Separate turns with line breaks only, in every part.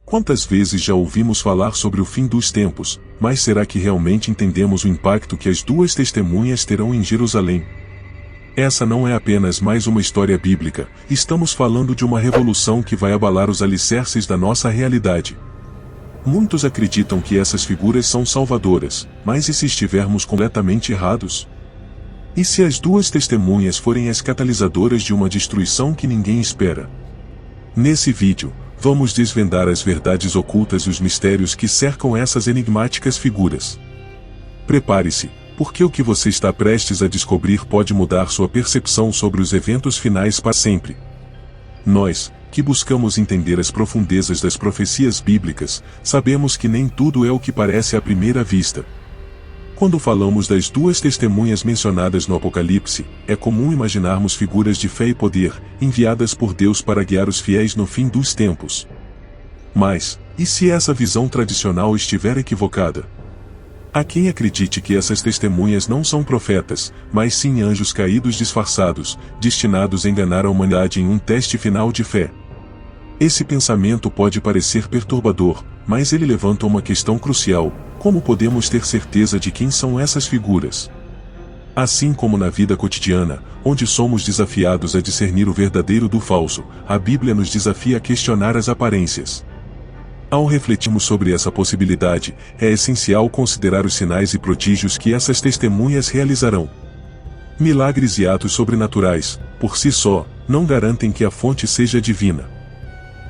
Quantas vezes já ouvimos falar sobre o fim dos tempos, mas será que realmente entendemos o impacto que as duas testemunhas terão em Jerusalém? Essa não é apenas mais uma história bíblica, estamos falando de uma revolução que vai abalar os alicerces da nossa realidade. Muitos acreditam que essas figuras são salvadoras, mas e se estivermos completamente errados? E se as duas testemunhas forem as catalisadoras de uma destruição que ninguém espera? Nesse vídeo, vamos desvendar as verdades ocultas e os mistérios que cercam essas enigmáticas figuras. Prepare-se, porque o que você está prestes a descobrir pode mudar sua percepção sobre os eventos finais para sempre. Nós, que buscamos entender as profundezas das profecias bíblicas, sabemos que nem tudo é o que parece à primeira vista. Quando falamos das duas testemunhas mencionadas no Apocalipse, é comum imaginarmos figuras de fé e poder, enviadas por Deus para guiar os fiéis no fim dos tempos. Mas, e se essa visão tradicional estiver equivocada? Há quem acredite que essas testemunhas não são profetas, mas sim anjos caídos disfarçados, destinados a enganar a humanidade em um teste final de fé. Esse pensamento pode parecer perturbador, mas ele levanta uma questão crucial: como podemos ter certeza de quem são essas figuras? Assim como na vida cotidiana, onde somos desafiados a discernir o verdadeiro do falso, a Bíblia nos desafia a questionar as aparências. Ao refletirmos sobre essa possibilidade, é essencial considerar os sinais e prodígios que essas testemunhas realizarão. Milagres e atos sobrenaturais, por si só, não garantem que a fonte seja divina.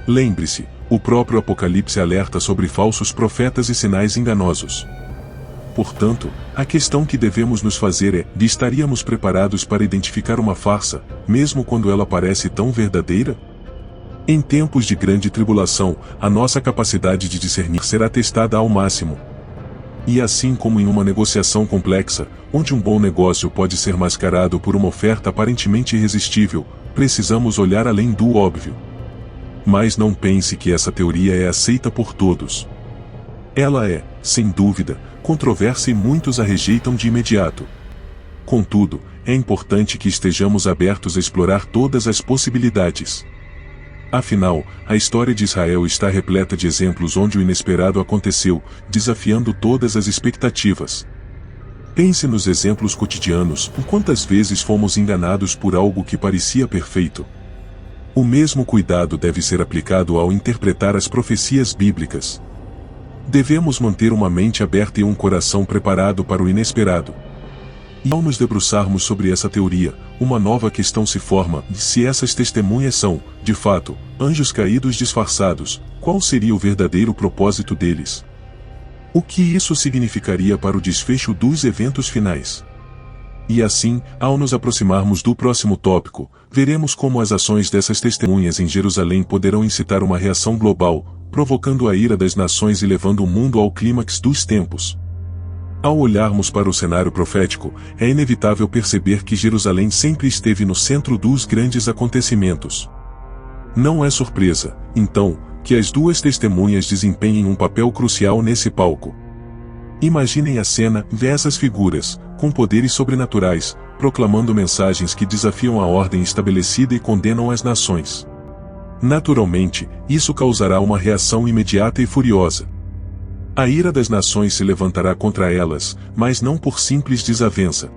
Lembre-se, o próprio Apocalipse alerta sobre falsos profetas e sinais enganosos. Portanto, a questão que devemos nos fazer é: estaríamos preparados para identificar uma farsa, mesmo quando ela parece tão verdadeira? Em tempos de grande tribulação, a nossa capacidade de discernir será testada ao máximo. E assim como em uma negociação complexa, onde um bom negócio pode ser mascarado por uma oferta aparentemente irresistível, precisamos olhar além do óbvio. Mas não pense que essa teoria é aceita por todos. Ela é, sem dúvida, controversa e muitos a rejeitam de imediato. Contudo, é importante que estejamos abertos a explorar todas as possibilidades. Afinal, a história de Israel está repleta de exemplos onde o inesperado aconteceu, desafiando todas as expectativas. Pense nos exemplos cotidianos: quantas vezes fomos enganados por algo que parecia perfeito. O mesmo cuidado deve ser aplicado ao interpretar as profecias bíblicas. Devemos manter uma mente aberta e um coração preparado para o inesperado. E ao nos debruçarmos sobre essa teoria, uma nova questão se forma: se essas testemunhas são, de fato, anjos caídos disfarçados, qual seria o verdadeiro propósito deles? O que isso significaria para o desfecho dos eventos finais? E assim, ao nos aproximarmos do próximo tópico, veremos como as ações dessas testemunhas em Jerusalém poderão incitar uma reação global, provocando a ira das nações e levando o mundo ao clímax dos tempos. Ao olharmos para o cenário profético, é inevitável perceber que Jerusalém sempre esteve no centro dos grandes acontecimentos. Não é surpresa, então, que as duas testemunhas desempenhem um papel crucial nesse palco. Imaginem a cena: essas figuras, com poderes sobrenaturais, proclamando mensagens que desafiam a ordem estabelecida e condenam as nações. Naturalmente, isso causará uma reação imediata e furiosa. A ira das nações se levantará contra elas, mas não por simples desavença.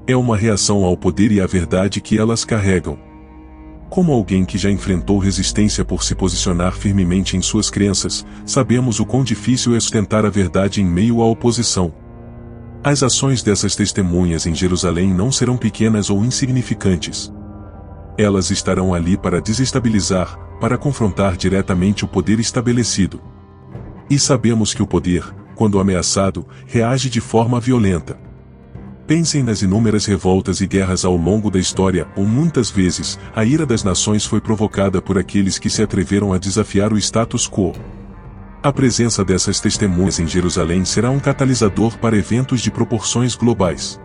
É uma reação ao poder e à verdade que elas carregam. Como alguém que já enfrentou resistência por se posicionar firmemente em suas crenças, sabemos o quão difícil é sustentar a verdade em meio à oposição. As ações dessas testemunhas em Jerusalém não serão pequenas ou insignificantes. Elas estarão ali para desestabilizar, para confrontar diretamente o poder estabelecido. E sabemos que o poder, quando ameaçado, reage de forma violenta. Pensem nas inúmeras revoltas e guerras ao longo da história, ou muitas vezes, a ira das nações foi provocada por aqueles que se atreveram a desafiar o status quo. A presença dessas testemunhas em Jerusalém será um catalisador para eventos de proporções globais.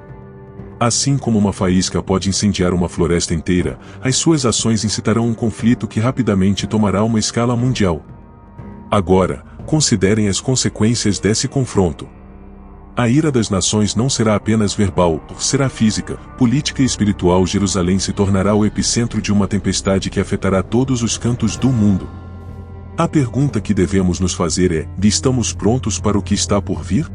Assim como uma faísca pode incendiar uma floresta inteira, as suas ações incitarão um conflito que rapidamente tomará uma escala mundial. Agora, considerem as consequências desse confronto. A ira das nações não será apenas verbal, será física, política e espiritual. Jerusalém se tornará o epicentro de uma tempestade que afetará todos os cantos do mundo. A pergunta que devemos nos fazer é: estamos prontos para o que está por vir?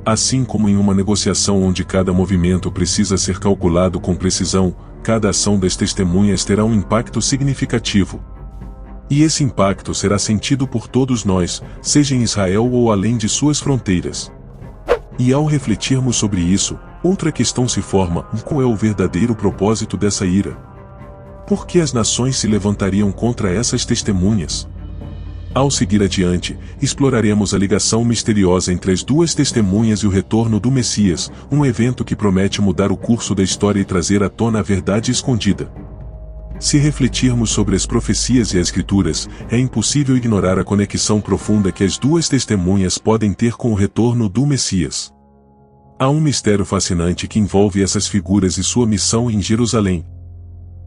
Assim como em uma negociação onde cada movimento precisa ser calculado com precisão, cada ação das testemunhas terá um impacto significativo. E esse impacto será sentido por todos nós, seja em Israel ou além de suas fronteiras. E ao refletirmos sobre isso, outra questão se forma: qual é o verdadeiro propósito dessa ira? Por que as nações se levantariam contra essas testemunhas? Ao seguir adiante, exploraremos a ligação misteriosa entre as duas testemunhas e o retorno do Messias, um evento que promete mudar o curso da história e trazer à tona a verdade escondida. Se refletirmos sobre as profecias e as Escrituras, é impossível ignorar a conexão profunda que as duas testemunhas podem ter com o retorno do Messias. Há um mistério fascinante que envolve essas figuras e sua missão em Jerusalém.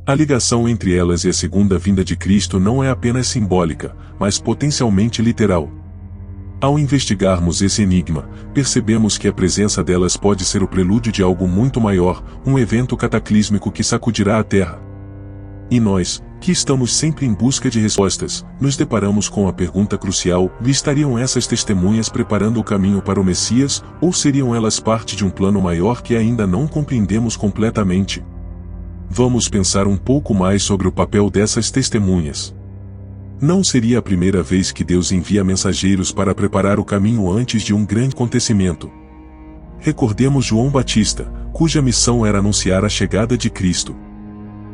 A ligação entre elas e a segunda vinda de Cristo não é apenas simbólica, mas potencialmente literal. Ao investigarmos esse enigma, percebemos que a presença delas pode ser o prelúdio de algo muito maior, um evento cataclísmico que sacudirá a Terra. E nós, que estamos sempre em busca de respostas, nos deparamos com a pergunta crucial: estariam essas testemunhas preparando o caminho para o Messias, ou seriam elas parte de um plano maior que ainda não compreendemos completamente? Vamos pensar um pouco mais sobre o papel dessas testemunhas. Não seria a primeira vez que Deus envia mensageiros para preparar o caminho antes de um grande acontecimento. Recordemos João Batista, cuja missão era anunciar a chegada de Cristo.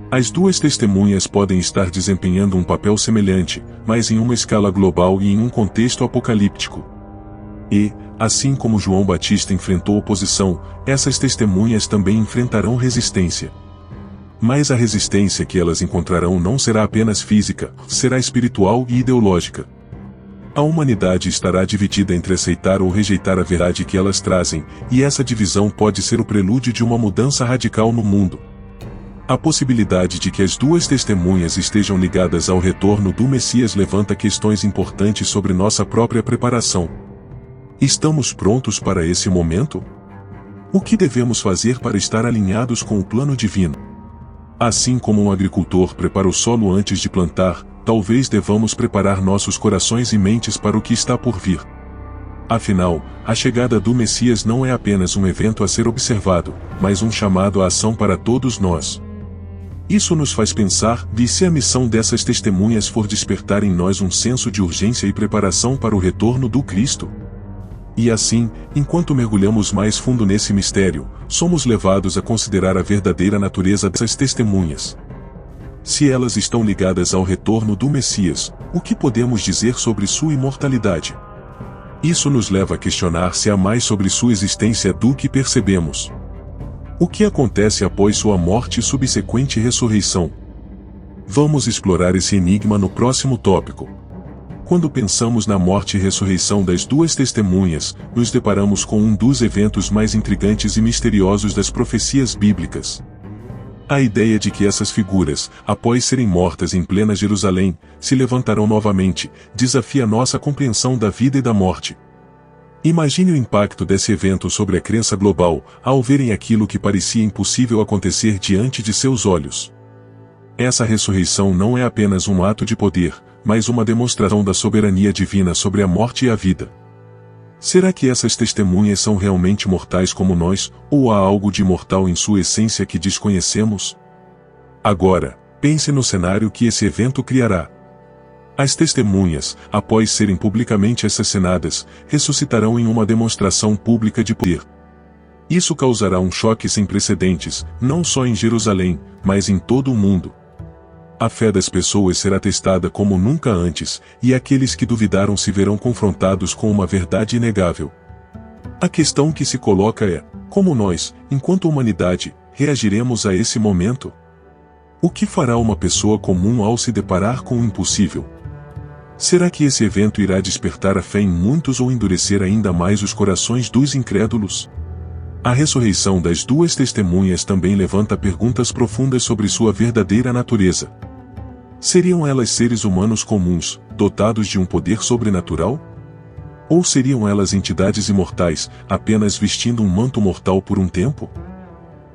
As duas testemunhas podem estar desempenhando um papel semelhante, mas em uma escala global e em um contexto apocalíptico. E, assim como João Batista enfrentou oposição, essas testemunhas também enfrentarão resistência. Mas a resistência que elas encontrarão não será apenas física, será espiritual e ideológica. A humanidade estará dividida entre aceitar ou rejeitar a verdade que elas trazem, e essa divisão pode ser o prelúdio de uma mudança radical no mundo. A possibilidade de que as duas testemunhas estejam ligadas ao retorno do Messias levanta questões importantes sobre nossa própria preparação. Estamos prontos para esse momento? O que devemos fazer para estar alinhados com o plano divino? Assim como um agricultor prepara o solo antes de plantar, talvez devamos preparar nossos corações e mentes para o que está por vir. Afinal, a chegada do Messias não é apenas um evento a ser observado, mas um chamado à ação para todos nós. Isso nos faz pensar: e se a missão dessas testemunhas for despertar em nós um senso de urgência e preparação para o retorno do Cristo? E assim, enquanto mergulhamos mais fundo nesse mistério, somos levados a considerar a verdadeira natureza dessas testemunhas. Se elas estão ligadas ao retorno do Messias, o que podemos dizer sobre sua imortalidade? Isso nos leva a questionar se há mais sobre sua existência do que percebemos. O que acontece após sua morte e subsequente ressurreição? Vamos explorar esse enigma no próximo tópico. Quando pensamos na morte e ressurreição das duas testemunhas, nos deparamos com um dos eventos mais intrigantes e misteriosos das profecias bíblicas. A ideia de que essas figuras, após serem mortas em plena Jerusalém, se levantarão novamente, desafia nossa compreensão da vida e da morte. Imagine o impacto desse evento sobre a crença global, ao verem aquilo que parecia impossível acontecer diante de seus olhos. Essa ressurreição não é apenas um ato de poder, mas uma demonstração da soberania divina sobre a morte e a vida. Será que essas testemunhas são realmente mortais como nós, ou há algo de imortal em sua essência que desconhecemos? Agora, pense no cenário que esse evento criará. As testemunhas, após serem publicamente assassinadas, ressuscitarão em uma demonstração pública de poder. Isso causará um choque sem precedentes, não só em Jerusalém, mas em todo o mundo. A fé das pessoas será testada como nunca antes, e aqueles que duvidaram se verão confrontados com uma verdade inegável. A questão que se coloca é: como nós, enquanto humanidade, reagiremos a esse momento? O que fará uma pessoa comum ao se deparar com o impossível? Será que esse evento irá despertar a fé em muitos ou endurecer ainda mais os corações dos incrédulos? A ressurreição das duas testemunhas também levanta perguntas profundas sobre sua verdadeira natureza. Seriam elas seres humanos comuns, dotados de um poder sobrenatural? Ou seriam elas entidades imortais, apenas vestindo um manto mortal por um tempo?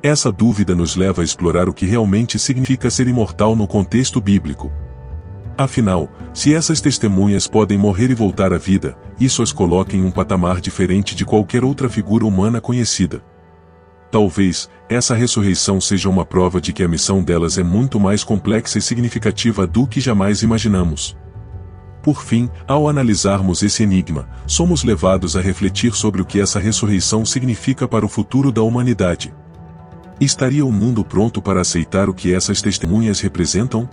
Essa dúvida nos leva a explorar o que realmente significa ser imortal no contexto bíblico. Afinal, se essas testemunhas podem morrer e voltar à vida, isso as coloca em um patamar diferente de qualquer outra figura humana conhecida. Talvez, essa ressurreição seja uma prova de que a missão delas é muito mais complexa e significativa do que jamais imaginamos. Por fim, ao analisarmos esse enigma, somos levados a refletir sobre o que essa ressurreição significa para o futuro da humanidade. Estaria o mundo pronto para aceitar o que essas testemunhas representam?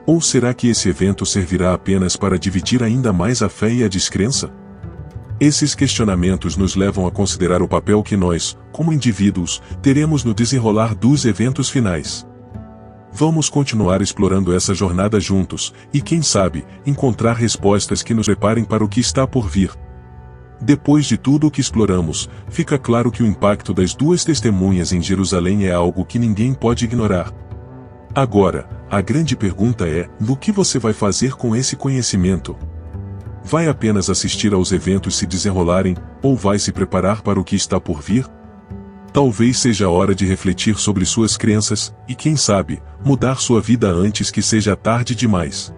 Ou será que esse evento servirá apenas para dividir ainda mais a fé e a descrença? Esses questionamentos nos levam a considerar o papel que nós, como indivíduos, teremos no desenrolar dos eventos finais. Vamos continuar explorando essa jornada juntos, e quem sabe, encontrar respostas que nos preparem para o que está por vir. Depois de tudo o que exploramos, fica claro que o impacto das duas testemunhas em Jerusalém é algo que ninguém pode ignorar. Agora, a grande pergunta é: o que você vai fazer com esse conhecimento? Vai apenas assistir aos eventos se desenrolarem, ou vai se preparar para o que está por vir? Talvez seja a hora de refletir sobre suas crenças, e quem sabe, mudar sua vida antes que seja tarde demais.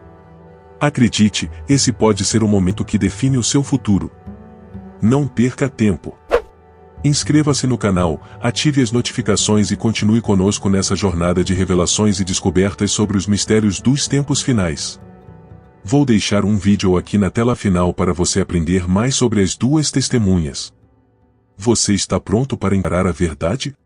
Acredite, esse pode ser o momento que define o seu futuro. Não perca tempo. Inscreva-se no canal, ative as notificações e continue conosco nessa jornada de revelações e descobertas sobre os mistérios dos tempos finais. Vou deixar um vídeo aqui na tela final para você aprender mais sobre as duas testemunhas. Você está pronto para encarar a verdade?